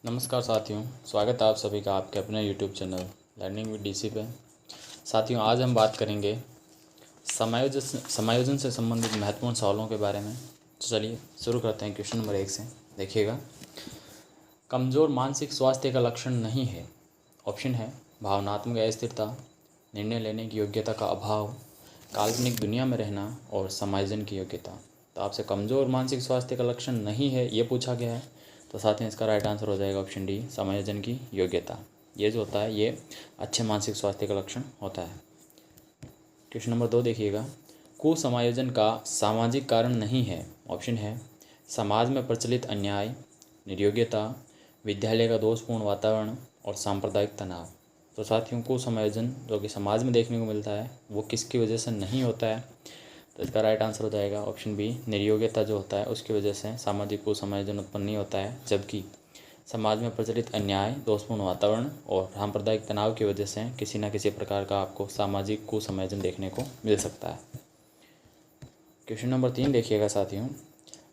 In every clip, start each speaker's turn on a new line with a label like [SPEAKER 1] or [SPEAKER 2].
[SPEAKER 1] नमस्कार साथियों, स्वागत है आप सभी का आपके अपने YouTube channel learning with DC पे। साथियों, आज हम बात करेंगे समायोजन से संबंधित महत्वपूर्ण सवालों के बारे में। तो चलिए शुरू करते हैं क्वेश्चन नंबर 1 से। देखिएगा, कमज़ोर मानसिक स्वास्थ्य का लक्षण नहीं है। ऑप्शन है भावनात्मक अस्थिरता, निर्णय लेने की योग्यता का अभाव, काल्पनिक दुनिया में रहना और समायोजन की योग्यता। तो आपसे कमज़ोर मानसिक स्वास्थ्य का लक्षण नहीं है ये पूछा गया है, तो साथ में इसका राइट आंसर हो जाएगा ऑप्शन डी, समायोजन की योग्यता। ये जो होता है ये अच्छे मानसिक स्वास्थ्य का लक्षण होता है। क्वेश्चन नंबर 2 देखिएगा, कुसमायोजन का सामाजिक कारण नहीं है। ऑप्शन है समाज में प्रचलित अन्याय, निर्योग्यता, विद्यालय का दोषपूर्ण वातावरण और सांप्रदायिक तनाव। तो साथियों, कुसमायोजन जो कि समाज में देखने को मिलता है वो किसकी वजह से नहीं होता है, तो इसका राइट आंसर हो जाएगा ऑप्शन बी, निर्योग्यता जो होता है उसकी वजह से सामाजिक कुसमायोजन उत्पन्न नहीं होता है। जबकि समाज में प्रचलित अन्याय, दोषपूर्ण वातावरण और सांप्रदायिक तनाव की वजह से किसी न किसी प्रकार का आपको सामाजिक कुसमायोजन देखने को मिल सकता है। क्वेश्चन नंबर 3 देखिएगा साथियों,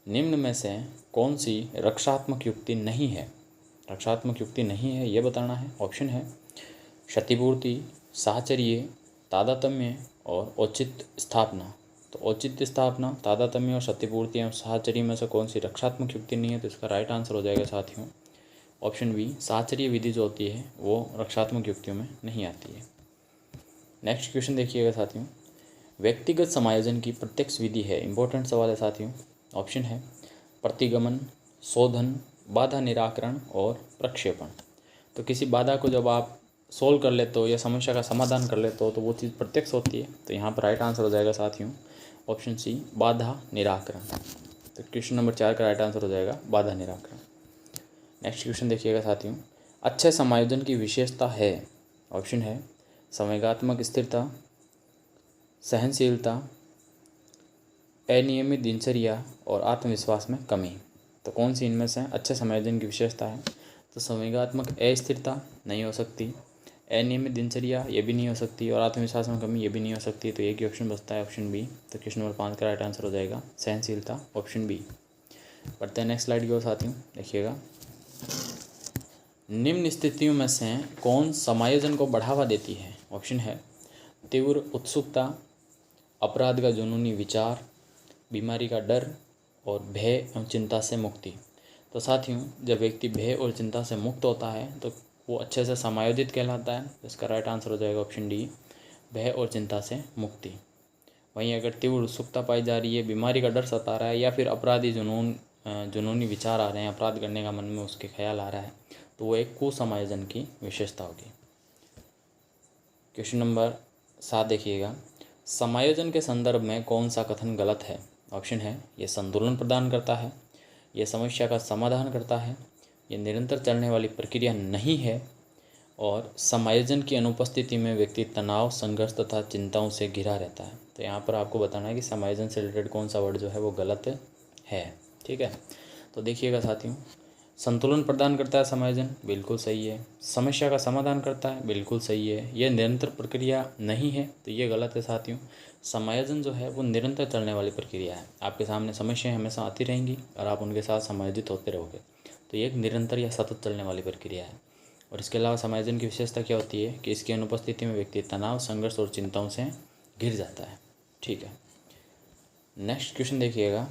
[SPEAKER 1] निम्न में से कौन सी रक्षात्मक युक्ति नहीं है। रक्षात्मक युक्ति नहीं है ये बताना है। ऑप्शन है क्षतिपूर्ति, साहचर्य, तादात्म्य और औचित्य स्थापना। तो औचित्य स्थापना, तादात्म्य और क्षतिपूर्ति एवं साहचर्य में से कौन सी रक्षात्मक युक्ति नहीं है, तो इसका राइट आंसर हो जाएगा साथियों ऑप्शन बी, साहचर्य विधि जो होती है वो रक्षात्मक युक्तियों में नहीं आती है। नेक्स्ट क्वेश्चन देखिएगा साथियों, व्यक्तिगत समायोजन की प्रत्यक्ष विधि है। इंपॉर्टेंट सवाल है साथियों। ऑप्शन है प्रतिगमन, शोधन, बाधा निराकरण और प्रक्षेपण। तो किसी बाधा को जब आप सोल्व कर लेते हो या समस्या का समाधान कर लेते हो तो वो चीज़ प्रत्यक्ष होती है। तो यहाँ पर राइट आंसर हो जाएगा साथियों ऑप्शन सी, बाधा निराकरण। तो क्वेश्चन नंबर 4 का राइट आंसर हो जाएगा बाधा निराकरण। नेक्स्ट क्वेश्चन देखिएगा साथियों, अच्छे समायोजन की विशेषता है। ऑप्शन है संवेगात्मक स्थिरता, सहनशीलता, अनियमित दिनचर्या और आत्मविश्वास में कमी। तो कौन सी इनमें से अच्छे समायोजन की विशेषता है, तो संवेगात्मक अस्थिरता नहीं हो सकती, अनियमित दिनचर्या ये भी नहीं हो सकती और आत्मविश्वास में कमी ये भी नहीं हो सकती। तो एक ही ऑप्शन बचता है ऑप्शन बी। तो क्वेश्चन नंबर 5 का राइट आंसर हो जाएगा सहनशीलता, ऑप्शन बी। बढ़ते हैं नेक्स्ट स्लाइड की ओर साथियों। देखिएगा, निम्न स्थितियों में से कौन समायोजन को बढ़ावा देती है। ऑप्शन है तीव्र उत्सुकता, अपराध का जुनूनी विचार, बीमारी का डर और भय एवं चिंता से मुक्ति। तो साथियों, जब व्यक्ति भय और चिंता से मुक्त होता है तो वो अच्छे से समायोजित कहलाता है। इसका राइट आंसर हो जाएगा ऑप्शन डी, भय और चिंता से मुक्ति। वहीं अगर तीव्र उत्सुकता पाई जा रही है, बीमारी का डर सता रहा है या फिर अपराधी जुनूनी विचार आ रहे हैं, अपराध करने का मन में उसके ख्याल आ रहा है, तो वो एक कुसमायोजन की विशेषता होगी। क्वेश्चन नंबर 7 देखिएगा, समायोजन के संदर्भ में कौन सा कथन गलत है। ऑप्शन है ये संतुलन प्रदान करता है, ये समस्या का समाधान करता है, ये निरंतर चलने वाली प्रक्रिया नहीं है और समायोजन की अनुपस्थिति में व्यक्ति तनाव, संघर्ष तथा चिंताओं से घिरा रहता है। तो यहाँ पर आपको बताना है कि समायोजन से रिलेटेड कौन सा वर्ड जो है वो गलत है। ठीक है, तो देखिएगा साथियों, संतुलन प्रदान करता है समायोजन, बिल्कुल सही है। समस्या का समाधान करता है, बिल्कुल सही है। यह निरंतर प्रक्रिया नहीं है, तो ये गलत है साथियों। समायोजन जो है वो निरंतर चलने वाली प्रक्रिया है। आपके सामने समस्याएं हमेशा आती रहेंगी और आप उनके साथ समायोजित होते रहोगे, तो ये एक निरंतर या सतत चलने वाली प्रक्रिया है। और इसके अलावा समायोजन की विशेषता क्या होती है कि इसकी अनुपस्थिति में व्यक्ति तनाव, संघर्ष और चिंताओं से घिर जाता है। ठीक है, नेक्स्ट क्वेश्चन देखिएगा,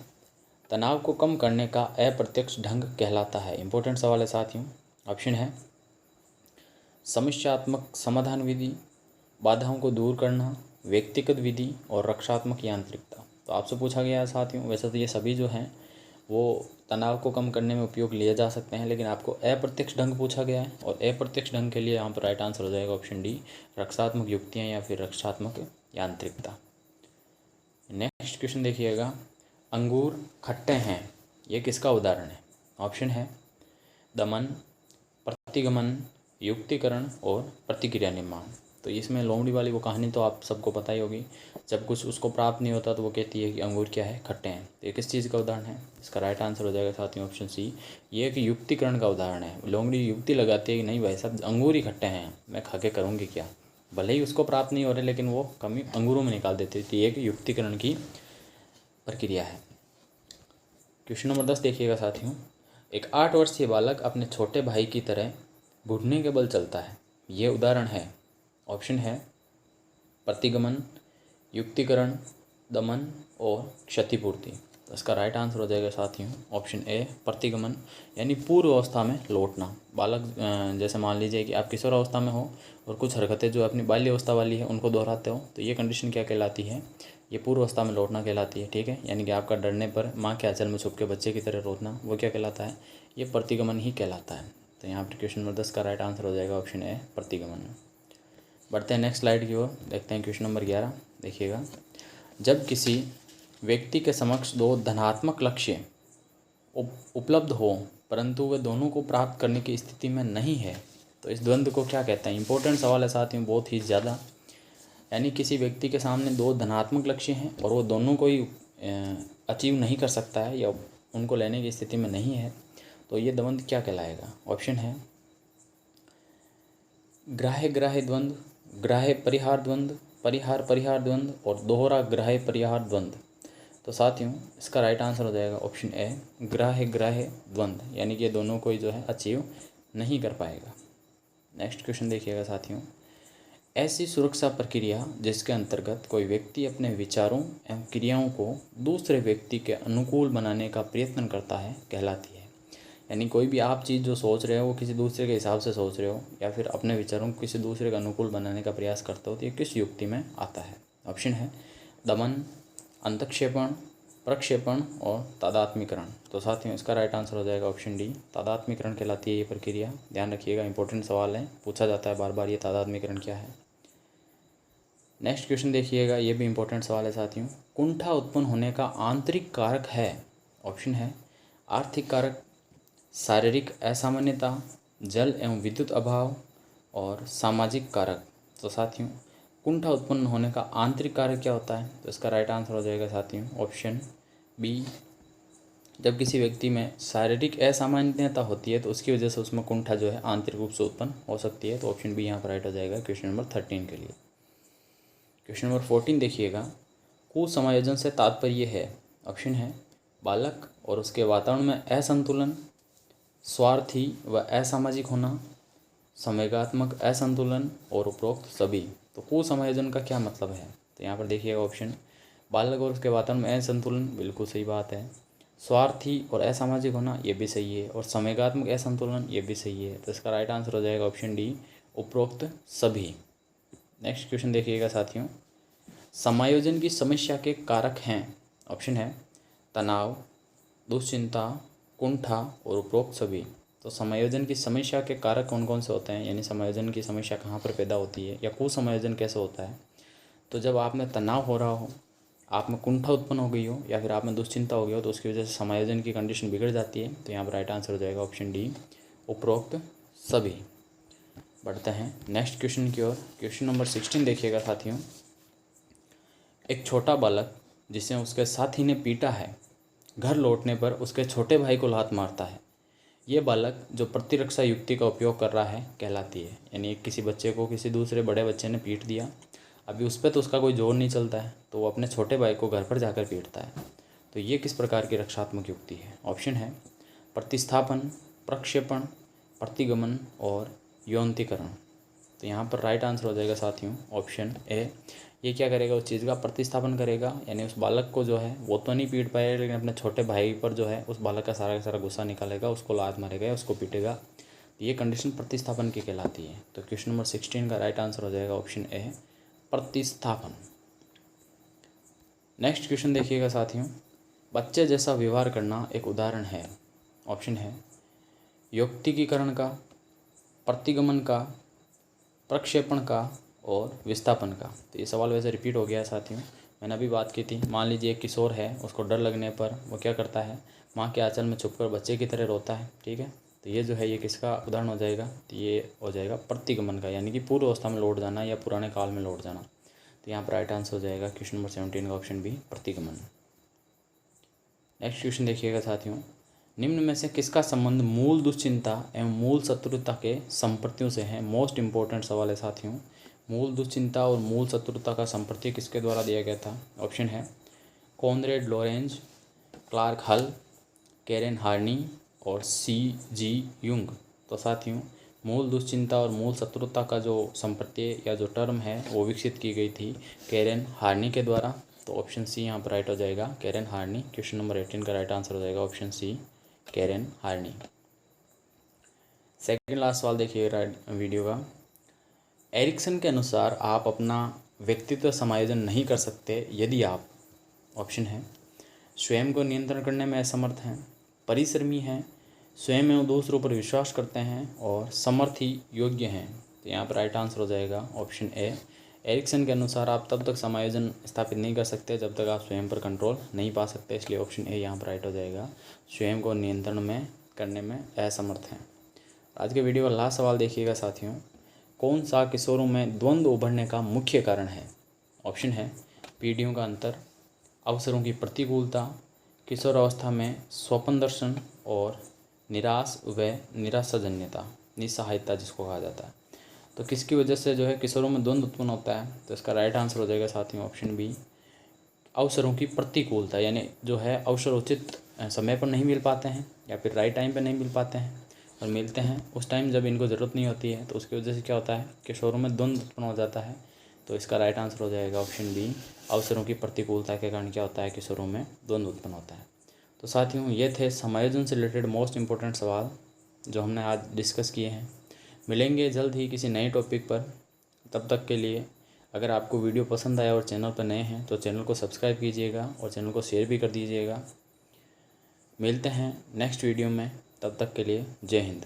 [SPEAKER 1] तनाव को कम करने का अप्रत्यक्ष ढंग कहलाता है। इंपॉर्टेंट सवाल है साथियों। ऑप्शन है समस्यात्मक समाधान विधि, बाधाओं को दूर करना, व्यक्तिगत विधि और रक्षात्मक यांत्रिकता। तो आपसे पूछा गया है साथियों, वैसे तो ये सभी जो हैं वो तनाव को कम करने में उपयोग लिए जा सकते हैं, लेकिन आपको अप्रत्यक्ष ढंग पूछा गया है और अप्रत्यक्ष ढंग के लिए यहाँ पर राइट आंसर हो जाएगा ऑप्शन डी, रक्षात्मक युक्तियाँ या फिर रक्षात्मक यांत्रिकता। नेक्स्ट क्वेश्चन देखिएगा, अंगूर खट्टे हैं, ये किसका उदाहरण है। ऑप्शन है दमन, प्रतिगमन, युक्तिकरण और प्रतिक्रिया निर्माण। तो इसमें लोमड़ी वाली वो कहानी तो आप सबको पता ही होगी, जब कुछ उसको प्राप्त नहीं होता तो वो कहती है कि अंगूर क्या है, खट्टे हैं। तो ये किस चीज़ का उदाहरण है, इसका राइट आंसर हो जाएगा साथियों ऑप्शन सी, ये एक युक्तिकरण का उदाहरण है। लोमड़ी युक्ति लगाती है कि नहीं भाई साहब अंगूर ही खट्टे हैं, मैं खा के करूँगी क्या, भले ही उसको प्राप्त नहीं हो रहे लेकिन वो कमी अंगूरों में निकाल देती थी। ये एक युक्तिकरण की प्रक्रिया है। क्वेश्चन नंबर 10 देखिएगा साथियों, एक 8 वर्षीय बालक अपने छोटे भाई की तरह घुटने के बल चलता है। ये उदाहरण है। ऑप्शन है प्रतिगमन, युक्तिकरण, दमन और क्षतिपूर्ति। तो इसका राइट आंसर हो जाएगा साथियों ऑप्शन ए प्रतिगमन, यानी पूर्व अवस्था में लौटना। बालक जैसे मान लीजिए कि आप किशोर अवस्था में हो और कुछ हरकतें जो अपनी बाल्य अवस्था वाली है उनको दोहराते हो, तो ये कंडीशन क्या कहलाती है? ये पूर्व अवस्था में लौटना कहलाती है। ठीक है, यानी कि आपका डरने पर माँ के आंचल में छुप के बच्चे की तरह रोना, वो क्या कहलाता है? ये प्रतिगमन ही कहलाता है। तो यहाँ पर क्वेश्चन नंबर 10 का राइट आंसर हो जाएगा ऑप्शन ए प्रतिगमन। बढ़ते हैं नेक्स्ट स्लाइड की ओर, देखते हैं क्वेश्चन नंबर 11। देखिएगा, जब किसी व्यक्ति के समक्ष दो धनात्मक लक्ष्य उपलब्ध हो परंतु वे दोनों को प्राप्त करने की स्थिति में नहीं है, तो इस द्वंद्व को क्या कहते हैं? इंपॉर्टेंट सवाल है साथियों, बहुत ही ज़्यादा। यानी किसी व्यक्ति के सामने दो धनात्मक लक्ष्य हैं और वो दोनों को ही अचीव नहीं कर सकता है या उनको लेने की स्थिति में नहीं है, तो ये द्वंद्व क्या कहलाएगा? ऑप्शन है ग्राह्य ग्राह्य द्वंद्व, ग्राह्य परिहार द्वंद्व, परिहार परिहार द्वंद्व और दोहरा ग्राह्य परिहार द्वंद्व। तो साथियों इसका राइट आंसर हो जाएगा ऑप्शन ए ग्राह्य ग्राह्य द्वंद्व, यानी कि ये दोनों को जो है अचीव नहीं कर पाएगा। नेक्स्ट क्वेश्चन देखिएगा साथियों, ऐसी सुरक्षा प्रक्रिया जिसके अंतर्गत कोई व्यक्ति अपने विचारों एवं क्रियाओं को दूसरे व्यक्ति के अनुकूल बनाने का प्रयत्न करता है कहलाती है। यानी कोई भी आप चीज़ जो सोच रहे हो वो किसी दूसरे के हिसाब से सोच रहे हो या फिर अपने विचारों को किसी दूसरे के अनुकूल बनाने का प्रयास करते हो, तो ये किस युक्ति में आता है? ऑप्शन है दमन, अंतक्षेपण, प्रक्षेपण और तादात्म्यकरण। तो साथियों इसका राइट आंसर हो जाएगा ऑप्शन डी तादात्म्यकरण कहलाती है ये प्रक्रिया। ध्यान रखिएगा, इंपॉर्टेंट सवाल है, पूछा जाता है बार बार, ये तादात्म्यकरण क्या है। नेक्स्ट क्वेश्चन देखिएगा, ये भी इंपॉर्टेंट सवाल है साथियों, कुंठा उत्पन्न होने का आंतरिक कारक है। ऑप्शन है आर्थिक कारक, शारीरिक असामान्यता, जल एवं विद्युत अभाव और सामाजिक कारक। तो साथियों कुंठा उत्पन्न होने का आंतरिक कारक क्या होता है? तो इसका राइट आंसर हो जाएगा साथियों ऑप्शन बी, जब किसी व्यक्ति में शारीरिक असामान्यता होती है तो उसकी वजह से उसमें कुंठा जो है आंतरिक रूप से उत्पन्न हो सकती है। तो ऑप्शन बी यहाँ पर राइट हो जाएगा क्वेश्चन नंबर 13 के लिए। क्वेश्चन नंबर 14 देखिएगा, कुसमायोजन से तात्पर्य है। ऑप्शन है बालक और उसके वातावरण में असंतुलन, स्वार्थी व असामाजिक होना, संवेगात्मक असंतुलन और उपरोक्त सभी। तो कुसमायोजन का क्या मतलब है? तो यहाँ पर देखिएगा ऑप्शन, बालक और उसके वातावरण में असंतुलन, बिल्कुल सही बात है। स्वार्थी और असामाजिक होना, ये भी सही है। और संवेगात्मक असंतुलन, ये भी सही है। तो इसका राइट आंसर हो जाएगा ऑप्शन डी उपरोक्त सभी। नेक्स्ट क्वेश्चन देखिएगा साथियों, समायोजन की समस्या के कारक हैं। ऑप्शन है तनाव, दुश्चिंता, कुंठा और उपरोक्त सभी। तो समायोजन की समस्या के कारक कौन कौन से होते हैं, यानी समायोजन की समस्या कहाँ पर पैदा होती है या कुसमायोजन कैसे होता है? तो जब आप में तनाव हो रहा हो, आप में कुंठा उत्पन्न हो गई हो या फिर आप में दुश्चिंता हो गई हो, तो उसकी वजह से समायोजन की कंडीशन बिगड़ जाती है। तो यहाँ पर राइट आंसर हो जाएगा ऑप्शन डी उपरोक्त सभी। बढ़ते हैं नेक्स्ट क्वेश्चन की ओर। क्वेश्चन नंबर 16 देखिएगा साथियों, एक छोटा बालक जिसे उसके साथी ने पीटा है, घर लौटने पर उसके छोटे भाई को लात मारता है। ये बालक जो प्रतिरक्षा युक्ति का उपयोग कर रहा है कहलाती है। यानी किसी बच्चे को किसी दूसरे बड़े बच्चे ने पीट दिया, अभी उस पर तो उसका कोई जोर नहीं चलता है, तो वो अपने छोटे भाई को घर पर जाकर पीटता है। तो ये किस प्रकार की रक्षात्मक युक्ति है? ऑप्शन है प्रतिस्थापन, प्रक्षेपण, प्रतिगमन और यौनतीकरण। तो यहाँ पर राइट आंसर हो जाएगा साथियों ऑप्शन ए। ये क्या करेगा? उस चीज़ का प्रतिस्थापन करेगा, यानी उस बालक को जो है वो तो नहीं पीट पाएगा, लेकिन अपने छोटे भाई पर जो है उस बालक का सारा गुस्सा निकालेगा, उसको लात मारेगा, उसको पीटेगा। ये कंडीशन प्रतिस्थापन की कहलाती है। तो क्वेश्चन नंबर 16 का राइट आंसर हो जाएगा ऑप्शन ए प्रतिस्थापन। नेक्स्ट क्वेश्चन देखिएगा साथियों, बच्चे जैसा व्यवहार करना एक उदाहरण है। ऑप्शन है यौक्तिकीकरण का, प्रतिगमन का, प्रक्षेपण का और विस्थापन का। तो ये सवाल वैसे रिपीट हो गया है साथियों, मैंने अभी बात की थी। मान लीजिए एक किशोर है, उसको डर लगने पर वो क्या करता है? माँ के आंचल में छुपकर बच्चे की तरह रोता है। ठीक है, तो ये जो है ये किसका उदाहरण हो जाएगा? तो ये हो जाएगा प्रतिगमन का, यानी कि पूर्व अवस्था में लौट जाना या पुराने काल में लौट जाना। तो यहाँ पर राइट आंसर हो जाएगा क्वेश्चन नंबर 17 का ऑप्शन बी प्रतिगमन। नेक्स्ट क्वेश्चन देखिएगा साथियों, निम्न में से किसका संबंध मूल दुश्चिंता एवं मूल शत्रुता के संप्रतियों से है? मोस्ट इंपॉर्टेंट सवाल है साथियों, मूल दुश्चिंता और मूल शत्रुता का संप्रति किसके द्वारा दिया गया था? ऑप्शन है कॉनरेड लॉरेंज, क्लार्क हल, कैरेन हार्नी और C.G. युंग। तो साथियों, मूल दुश्चिंता और मूल शत्रुता का जो संप्रत्यय या जो टर्म है वो विकसित की गई थी कैरेन हार्नी के द्वारा। तो ऑप्शन सी यहाँ पर राइट हो जाएगा, कैरेन हार्नी। क्वेश्चन नंबर 18 का राइट आंसर हो जाएगा option C, Karen Horney. Second last सवाल देखिएगा वीडियो का। एरिक्सन के अनुसार आप अपना व्यक्तित्व समायोजन नहीं कर सकते यदि आप, ऑप्शन है, स्वयं को नियंत्रण करने में असमर्थ हैं, परिश्रमी हैं, स्वयं एवं दूसरों पर विश्वास करते हैं और समर्थ ही योग्य हैं। तो यहाँ पर राइट आंसर हो जाएगा ऑप्शन ए। एरिक्सन के अनुसार आप तब तक समायोजन स्थापित नहीं कर सकते जब तक आप स्वयं पर कंट्रोल नहीं पा सकते, इसलिए ऑप्शन ए यहाँ पर राइट हो जाएगा, स्वयं को नियंत्रण में करने में असमर्थ हैं। आज के वीडियो का लास्ट सवाल देखिएगा साथियों। कौन सा किशोरों में द्वंद्व उभरने का मुख्य कारण है? ऑप्शन है पीढ़ियों का अंतर, अवसरों की प्रतिकूलता, किशोर अवस्था में स्वप्न दर्शन और निराश व निराशाजन्यता, निस्सहायता जिसको कहा जाता है। तो किसकी वजह से जो है किशोरों में द्वंद्व उत्पन्न होता है? तो इसका राइट आंसर हो जाएगा साथियों ऑप्शन बी, अवसरों की प्रतिकूलता। यानी जो है अवसर उचित समय पर नहीं मिल पाते हैं या फिर राइट टाइम पर नहीं मिल पाते हैं, और मिलते हैं उस टाइम जब इनको ज़रूरत नहीं होती है, तो उसकी वजह से क्या होता है, किशोरों में द्वंद्व उत्पन्न हो जाता है। तो इसका राइट आंसर हो जाएगा ऑप्शन बी, अवसरों की प्रतिकूलता के कारण क्या होता है, किशोरों में द्वंद्व उत्पन्न होता है। तो साथियों, ये थे समायोजन से रिलेटेड मोस्ट इंपॉर्टेंट सवाल जो हमने आज डिस्कस किए हैं। मिलेंगे जल्द ही किसी नए टॉपिक पर। तब तक के लिए अगर आपको वीडियो पसंद आया और चैनल पर नए हैं तो चैनल को सब्सक्राइब कीजिएगा और चैनल को शेयर भी कर दीजिएगा। मिलते हैं नेक्स्ट वीडियो में, तब तक के लिए जय हिंद।